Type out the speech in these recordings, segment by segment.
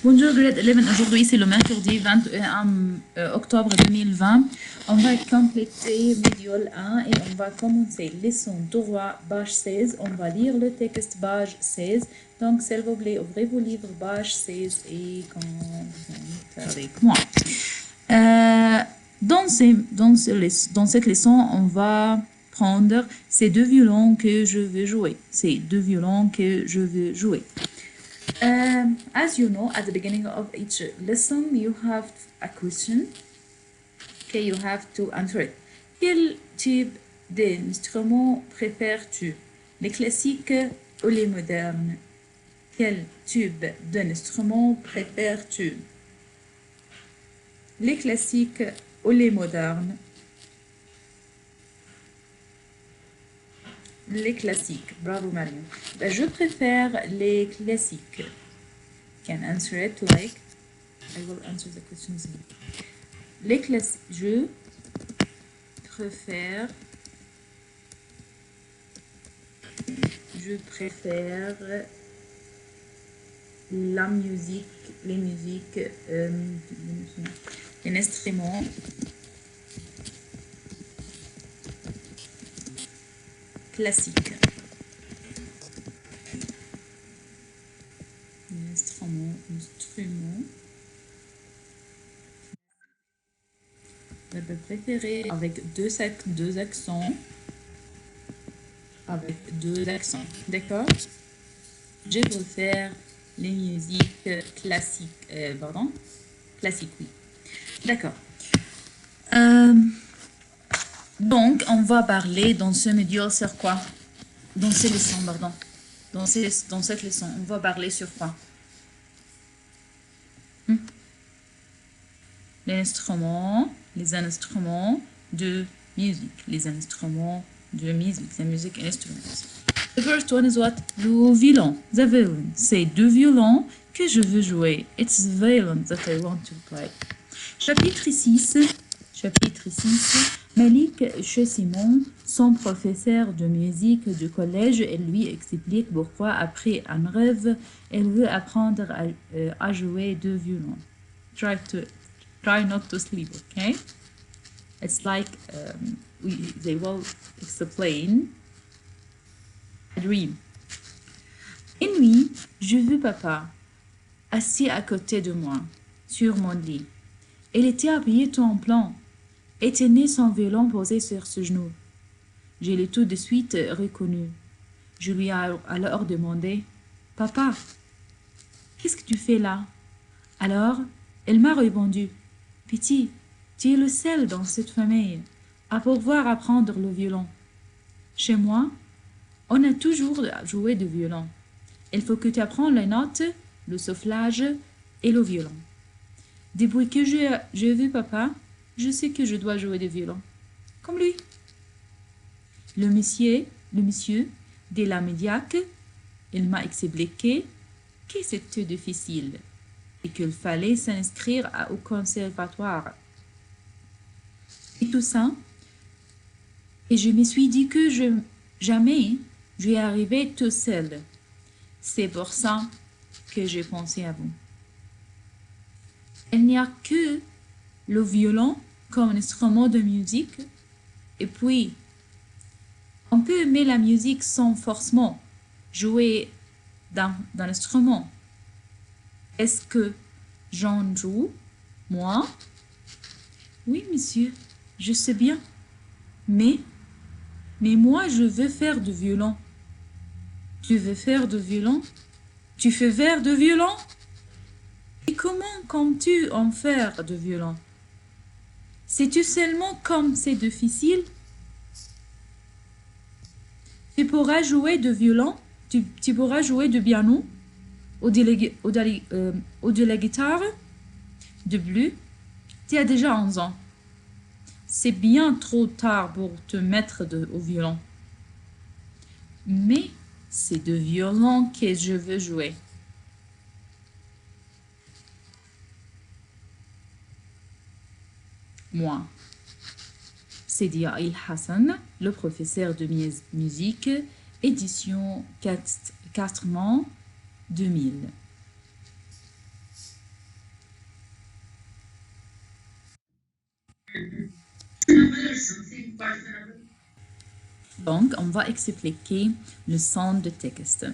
Bonjour grade 11, aujourd'hui c'est le mercredi 21 octobre 2020. On va compléter module 1 et on va commencer leçon droit, page 16. On va lire le texte page 16. Donc s'il vous plaît, ouvrez vos livres page 16 et commencez avec moi. Dans cette leçon, on va prendre ces deux violons que je veux jouer. Ces deux violons que je veux jouer. As you know, at the beginning of each lesson, you have a question. Okay, you have to answer it. Quel type d'instrument préfères-tu? Les classiques ou les modernes? Quel type d'instrument préfères-tu? Les classiques ou les modernes? Les classiques. Bravo Marion. Ben, je préfère les classiques. Can answer it like I will answer the questions. Les classiques. Je préfère la musique, les musiques, les instruments classiques. Instrument. Verbe préféré avec deux accents. Avec deux accents. D'accord? Je préfère les musiques classiques. Classiques, oui. D'accord. Donc, on va parler dans ce module sur quoi? Dans ces leçons, pardon. Dans cette leçon, on va parler sur quoi? Les instruments de musique. Les instruments de musique. The music instruments. The first one is what? Le violon. The violin. C'est deux violons que je veux jouer. It's the violin that I want to play. Chapitre 6. Malik chez Simon, son professeur de musique du collège, elle lui explique pourquoi après un rêve, elle veut apprendre à jouer de violon. Try not to sleep, okay? It's like they will explain a dream. Une nuit, je vis papa assis à côté de moi, sur mon lit. Il était habillé tout en blanc et tenait son violon posé sur ses genoux. Je l'ai tout de suite reconnu. Je lui ai alors demandé « Papa, qu'est-ce que tu fais là ?» Alors, elle m'a répondu « Petit, tu es le seul dans cette famille à pouvoir apprendre le violon. Chez moi, on a toujours joué de violon. Il faut que tu apprennes les notes, le soufflage et le violon. Depuis que j'ai vu papa, je sais que je dois jouer de violon. Comme lui. » Le monsieur, de la médiaque, il m'a expliqué que c'était difficile et qu'il fallait s'inscrire au conservatoire. Et tout ça. Et je me suis dit que jamais je vais arriver tout seul. C'est pour ça que j'ai pensé à vous. Il n'y a que le violon comme instrument de musique. Et puis, on peut aimer la musique sans forcément jouer d'un instrument. Est-ce que j'en joue, moi? Oui, monsieur, je sais bien. Mais moi, je veux faire du violon. Tu veux faire du violon? Tu fais faire du violon? Et comment comptes-tu en faire du violon? Sais-tu seulement comme c'est difficile? Tu pourras jouer de violon, tu pourras jouer de piano, ou de la guitare, de bleu. Tu as déjà 11 ans. C'est bien trop tard pour te mettre au violon. Mais c'est de violon que je veux jouer. Moi. C'est Diaïl Hassan, le professeur de musique, édition Castrement 2000. Donc, on va expliquer le son de texte.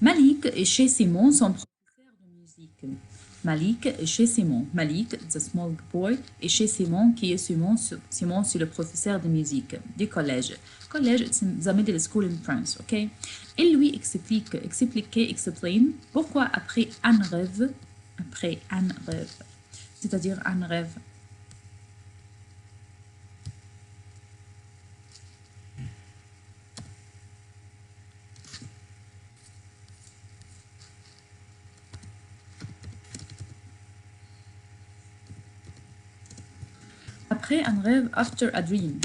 Malik est chez Simon, son professeur de musique. Malik est chez Simon. Malik, the small boy, est chez Simon, qui est Simon. Simon, c'est le professeur de musique du collège. Collège, it's the middle school in France, ok? Il lui explain, pourquoi après un rêve, c'est-à-dire un rêve. Après un rêve, after a dream.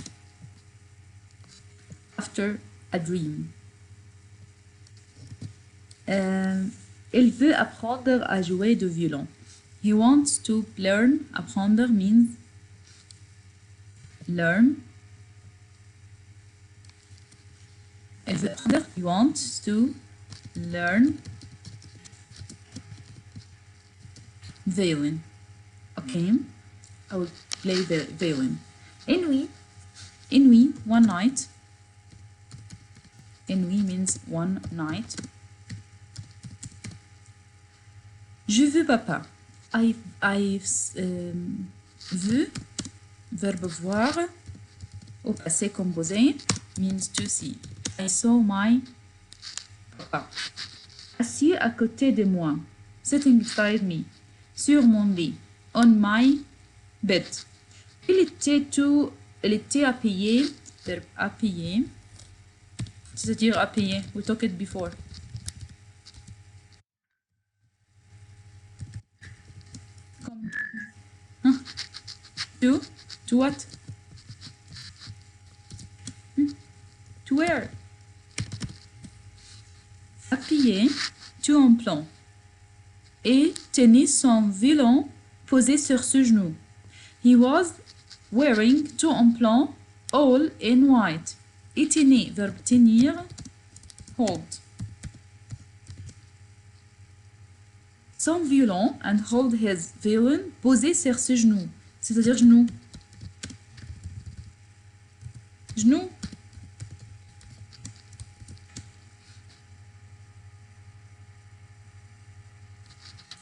After a dream. Il veut apprendre à jouer du violon. He wants to learn. Apprendre means learn. Il veut apprendre. He wants to learn violin. Okay, I will play the violin. Ennui, one night. Ennui means one night. Je veux papa. I veux, verbe voir, au passé composé, means to see. I saw my papa. Assis à côté de moi. Sitting beside me. Sur mon lit. On my bed. Il était appuyé, verbe appuyer, c'est-à-dire appuyer. We talked it before. To what? To where? Appuyer, to en plan. Et tenir son violon posé sur ce genou. He was wearing two en plan, all in white. Et tenir, verbe tenir, hold. Son violon and hold his violin posé sur ses genoux. C'est-à-dire genou. Genou.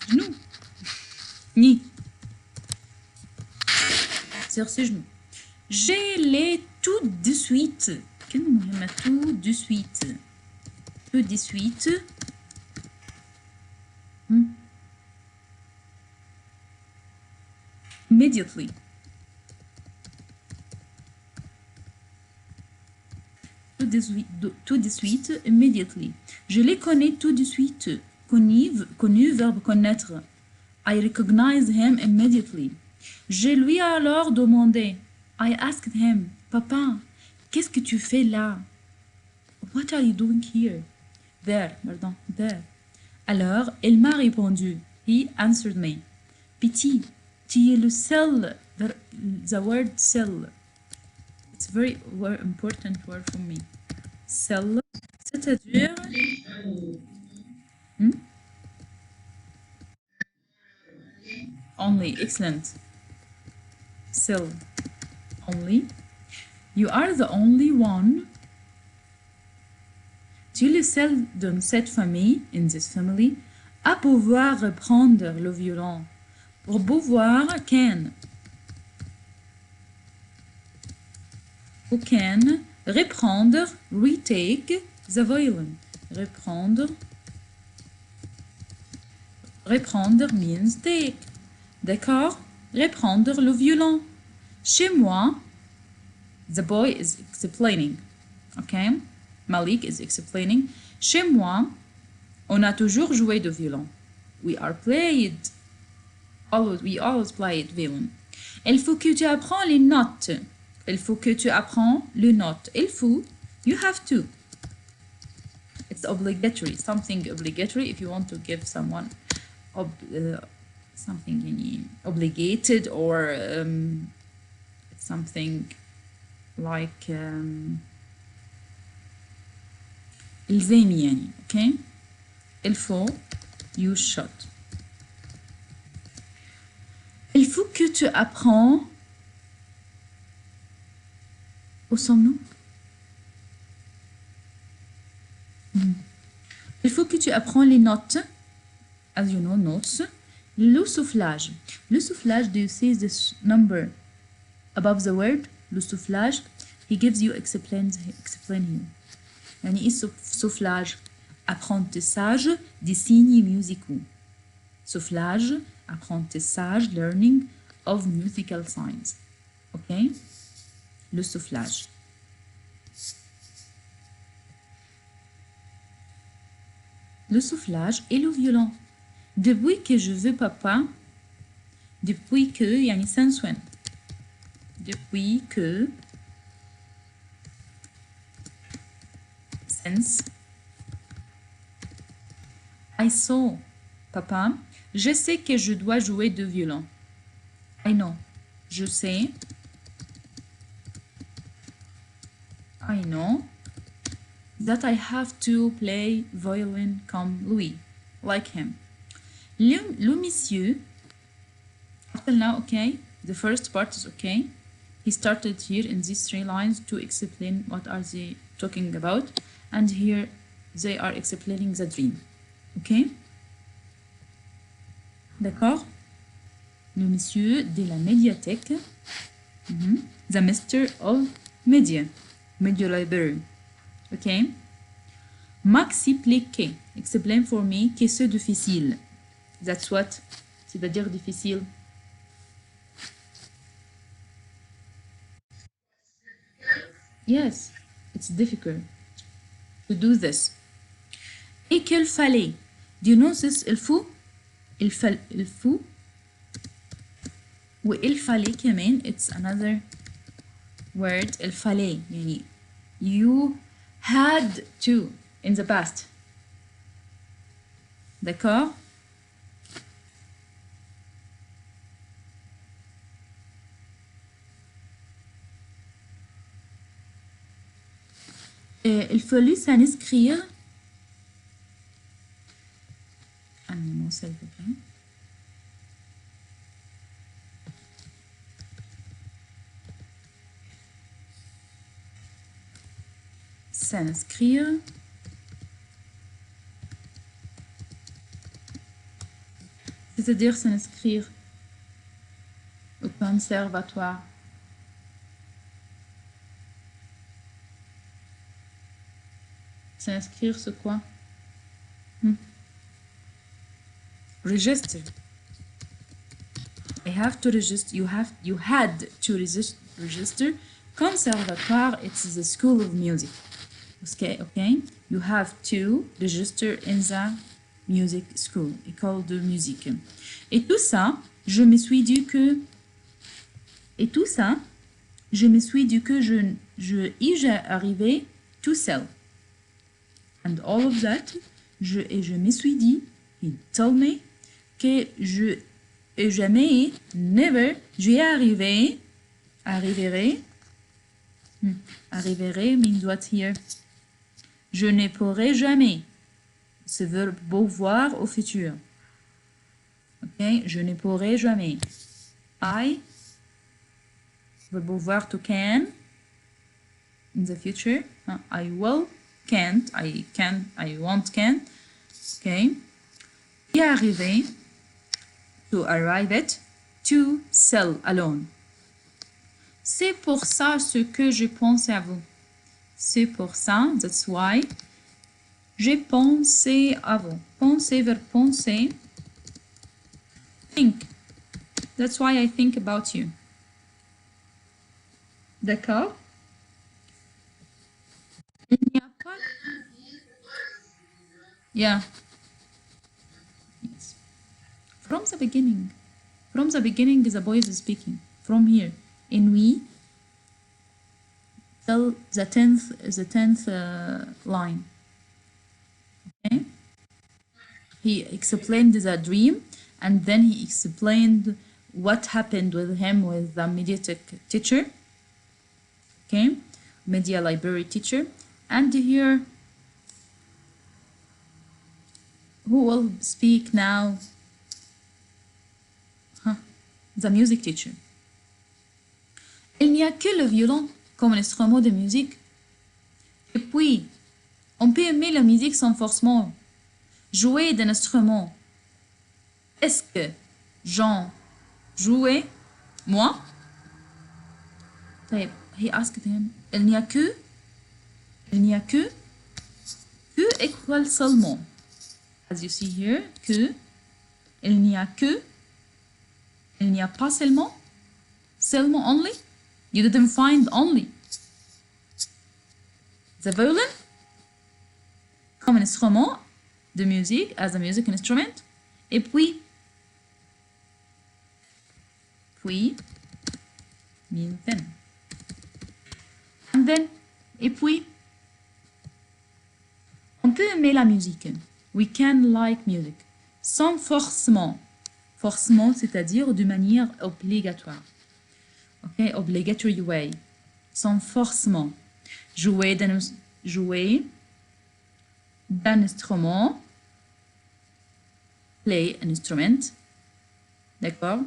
Genou. Ni. Sur ses genoux. J'ai les tout de suite. كلمة مهمة tout de suite. Tout de suite. Immediately. Tout de suite, immediately. Je les connais tout de suite. Connu, verbe connaître. I recognize him immediately. Je lui ai alors demandé. I asked him, Papa, qu'est-ce que tu fais là? What are you doing here? There, pardon, there. Alors, il m'a répondu. He answered me. Petit, tu es le seul, the word seul. It's a very important word for me. Seul, c'est-à-dire... Only, excellent. Seul, only. You are the only one. Tu es le seul dans cette famille, in this family, à pouvoir reprendre le violon. Pour pouvoir, can. Who can reprendre, retake the violin. Reprendre means take. D'accord? Reprendre le violon. Chez moi, the boy is explaining. Okay? Malik is explaining. Chez moi, on a toujours joué de violon. We always played violin. Il faut que tu apprends les notes. Il faut que tu apprends les notes. Il faut. You have to. It's obligatory. Something obligatory if you want to give someone something obligated or something like الزامي يعني. Okay? Il faut. You should. Il faut que tu apprends Où sommes-nous? Il faut que tu apprends les notes. As you know, notes. Le soufflage. Le soufflage, do you see this number above the word? Le soufflage. He gives you explain here. يعني ايه soufflage? Apprentissage des signes musicaux. Soufflage, apprentissage, learning of musical signs. Ok? Le soufflage. Le soufflage et le violon. Depuis que je veux papa, depuis que, يعني since when? Depuis que, since, I saw papa, je sais que je dois jouer de violon. I know, je sais. I know that I have to play violin comme lui, like him. Le monsieur, up till now, okay, the first part is okay. He started here in these 3 lines to explain what are they talking about, and here they are explaining the dream. Okay? D'accord? Le monsieur de la médiathèque. The Mr. of Media. Media Library. Okay? M'expliquer. Explain for me qu'est-ce difficile. That's what? C'est-à-dire difficile. Yes, it's difficult to do this. Et qu'il fallait. Do you know this? Il faut. Il faut. و il fallait كمان. It's another word. Il fallait. يعني you had to in the past. D'accord? Il fallut s'inscrire. Un moment, s'il vous plaît. S'inscrire. C'est-à-dire s'inscrire au conservatoire. S'inscrire, c'est quoi? Register. I have to register. You had to register. Conservatoire, it's the school of music. Okay. You have to register in the music school, école de musique. Et tout ça, je me suis dit que j'ai arrivé tout seul. And all of that, je me suis dit, he told me, que never, arriverai means what here? Je ne pourrai jamais. Ce verbe beauvoir au futur. Ok, je ne pourrai jamais. Verbe beauvoir to can. In the future. I will, can't, I can, I won't, can. Ok. Y arriver. To arrive at. To sell alone. C'est pour ça ce que je pense à vous. C'est pour ça, that's why. J'ai pensé à vous. Penser, verbe penser. Think. That's why I think about you. D'accord? Il n'y a pas... Yeah. Yes. From the beginning. From the beginning, the boy is speaking. From here. In we, till the 10th line. Okay? He explained the dream, and then he explained what happened with him with the mediatic teacher. Okay? Media library teacher. And here, who will speak now? The music teacher. Il n'y a que le violon. comme un instrument de musique. Et puis, on peut aimer la musique sans forcément jouer d'un instrument. Est-ce que j'en jouais, moi? طيب, he asked him, il n'y a que équal seulement. As you see here, que, il n'y a que, il n'y a pas seulement, seulement only. You didn't find only. The violin, comme un instrument de musique, as a music instrument. Et puis means then. And then, et puis, on peut aimer la musique. We can like music. Sans forcément. Forcément, c'est-à-dire de manière obligatoire. Ok, obligatory way. Sans forcément. Jouer d'un instrument. Play an instrument. D'accord?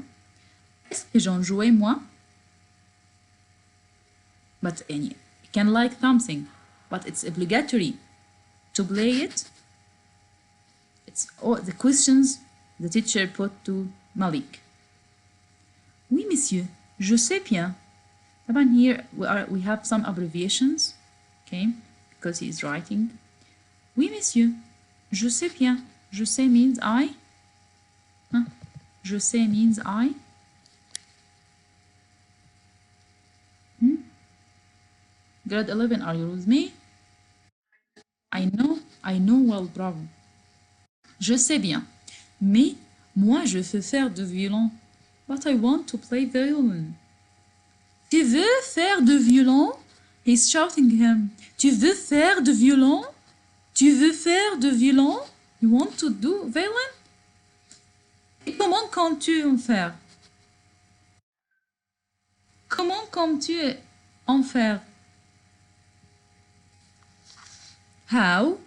Est-ce que j'en jouais moi? But you can like something, but it's obligatory to play it. It's all the questions the teacher put to Malik. Oui, monsieur, je sais bien. Here we have some abbreviations, okay, because he is writing. Oui, monsieur, je sais bien. Je sais means I. Huh? Je sais means I. Grade 11, are you with me? I know well, bravo. Je sais bien. Mais moi, je veux faire du violon. But I want to play violin. Tu veux faire du violon? He's shouting him. Tu veux faire du violon? Tu veux faire du violon? You want to do violin? Et comment comptes-tu en faire? Comment comptes-tu en faire? How?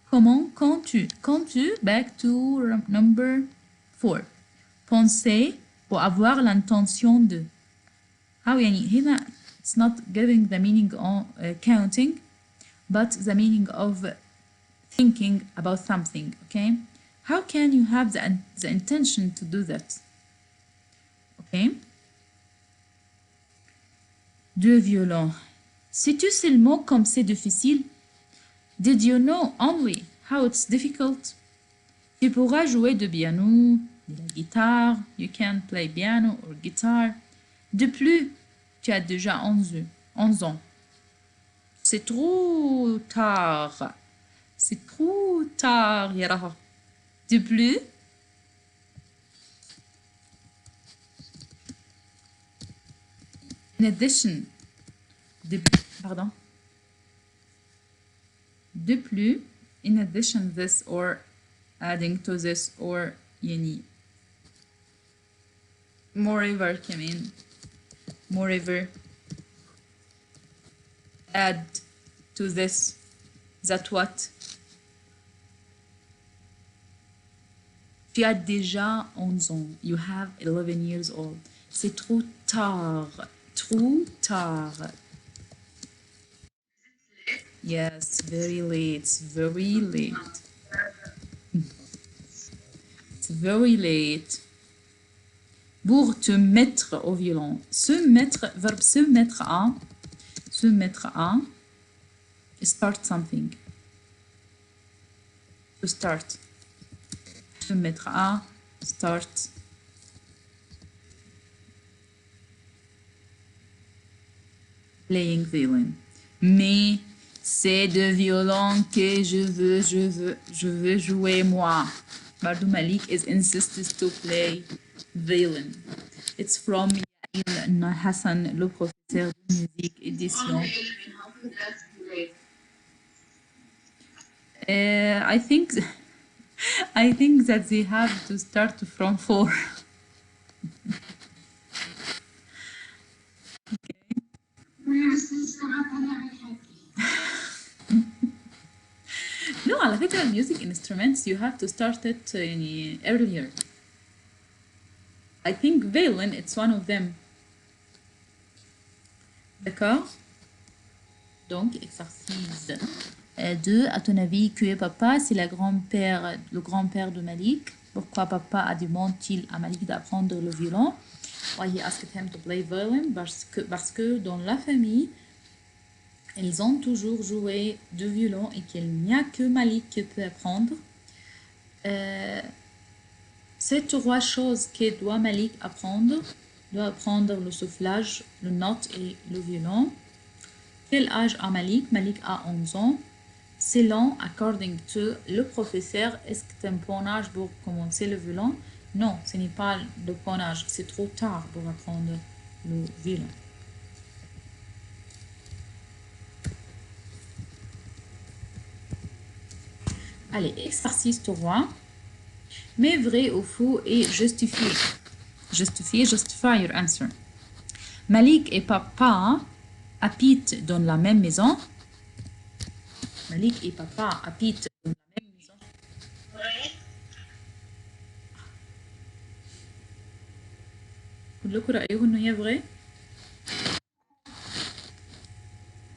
Comment comptes-tu? Comptes-tu? Back to number 4. Penser ou avoir l'intention de. How يعني هنا it's not giving the meaning of counting but the meaning of thinking about something, okay? How can you have the intention to do that? Okay? De violon. Sais-tu seulement comme c'est difficile? Did you know only how it's difficult? Tu pourras jouer de piano, de la guitare. You can play piano or guitar. De plus, tu as déjà 11 ans. C'est trop tard. C'est trop tard, Yaraha. De plus, in addition, pardon. De plus, in addition this or adding to this or يعني moreover كمان moreover add to this that what tu as déjà 11 ans, you have 11 years old. C'est trop tard, trop tard. Yes, very late, very late. It's very late. Pour te mettre au violon. Se mettre, verbe se mettre à. Se mettre à. Start something. To start. Se mettre à. Start. Playing violin. Mais c'est de violon que je veux jouer moi. Bardou Malik is insisted to play violin. It's from Yael Hassan, le professeur de musique, édition. I think that they have to start from 4. No, على فكرة music instruments you have to start it earlier. I think violin it's one of them. D'accord? Donc, exercice 2. À ton avis, qui est papa? C'est le grand-père de Malik. Pourquoi papa a demandé à Malik d'apprendre le violon? Why he asked him to play violin? Parce que dans la famille, ils ont toujours joué du violon et qu'il n'y a que Malik qui peut apprendre. Ces trois choses que doit Malik apprendre. Doit apprendre le soufflage, le note et le violon. Quel âge a Malik? Malik a 11 ans. C'est long, according to le professeur. Est-ce que c'est un bon âge pour commencer le violon? Non, ce n'est pas le bon âge. C'est trop tard pour apprendre le violon. Allez, exercice 3. Mais vrai ou faux et justifié. Justify your answer. Malik et papa habitent dans la même maison. Malik et papa habitent dans la même maison. كلكم رأيكم إنه هي vrai؟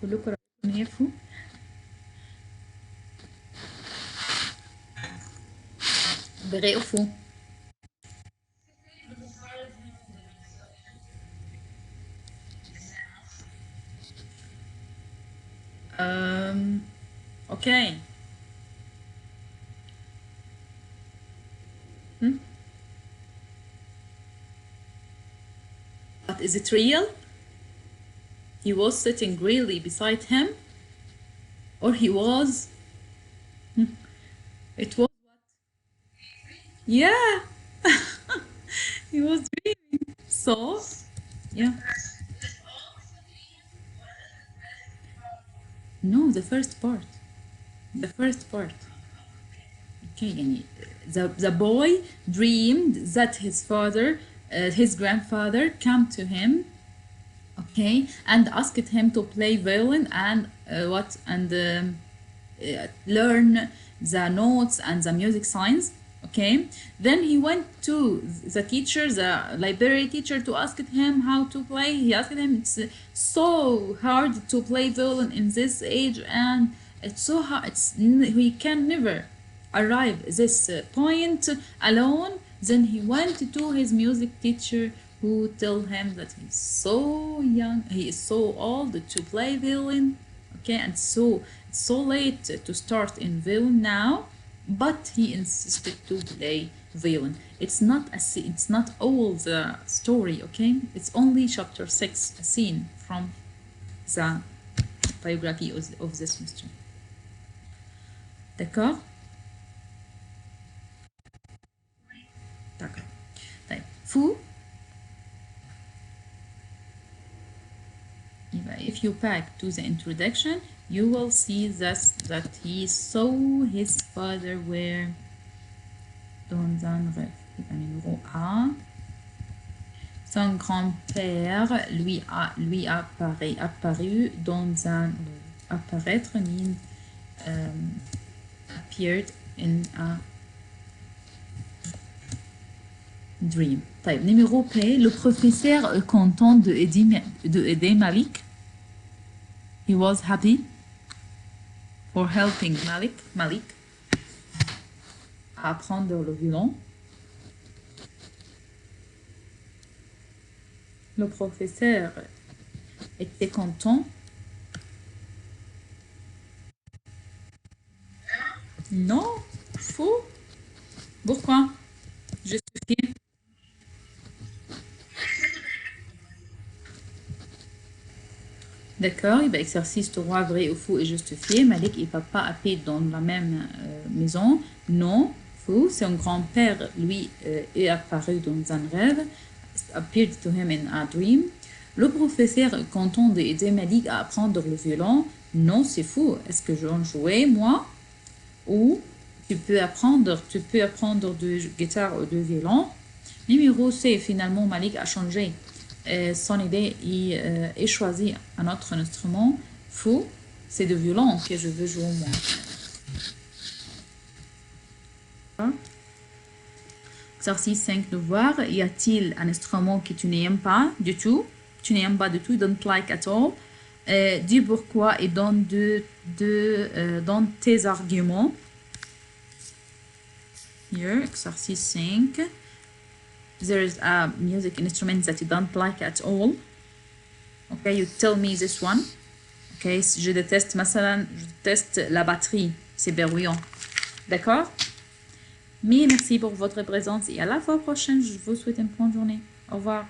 كلكم رأيكم إنه هي faux؟ vrai ou faux? Okay. But is it real? He was sitting really beside him? Or he was? It was what? Yeah. He was dreaming. So, yeah. No, the first part. The first part. Okay, يعني the boy dreamed that his father, his grandfather, came to him, okay, and asked him to play violin and learn the notes and the music signs. Okay, then he went to the teacher, the library teacher, to ask him how to play. He asked him, it's so hard to play violin in this age, and it's so hard. We can never arrive this point alone. Then he went to his music teacher, who told him that he's so young, he is so old to play violin. Okay, and so it's so late to start in violin now, but he insisted to play violin. It's not all the story, okay? It's only chapter 6, a scene from the biography of this mystery. D'accord? D'accord. طيب, fou. If you back to the introduction, you will see that he saw his father were dans un rêve. Numéro A. Son grand-père lui apparu dans un apparaître means appeared in a dream. طيب, numéro P. Le professeur est content de aider Malik. He was happy for helping Malik à apprendre le violon. Le professeur était content. Non, faux. Pourquoi? Justifié. D'accord, et bien, exercice 3, vrai ou faux et justifié. Malik et papa habitent dans la même maison. Non, faux. Son grand-père, lui, est apparu dans un rêve. Appeared to him in a dream. Le professeur est content d'aider Malik à apprendre le violon. Non, c'est faux. Est-ce que j'en jouais, moi? Ou tu peux apprendre de guitare ou de violon. Numéro C, finalement, Malik a changé son idée et choisi un autre instrument. Faux, c'est de violon que je veux jouer moi. Exercice 5, devoir. Y a-t-il un instrument que tu n'aimes pas du tout? tu n'aimes pas du tout, don't like at all. Dis pourquoi et donne donne tes arguments. Here, exercice 5. There is a music instrument that you don't like at all. Okay, you tell me this one. Okay, je déteste, مثلا, je déteste la batterie, c'est verrouillant. D'accord? Mais merci pour votre présence et à la fois prochaine. Je vous souhaite une bonne journée. Au revoir.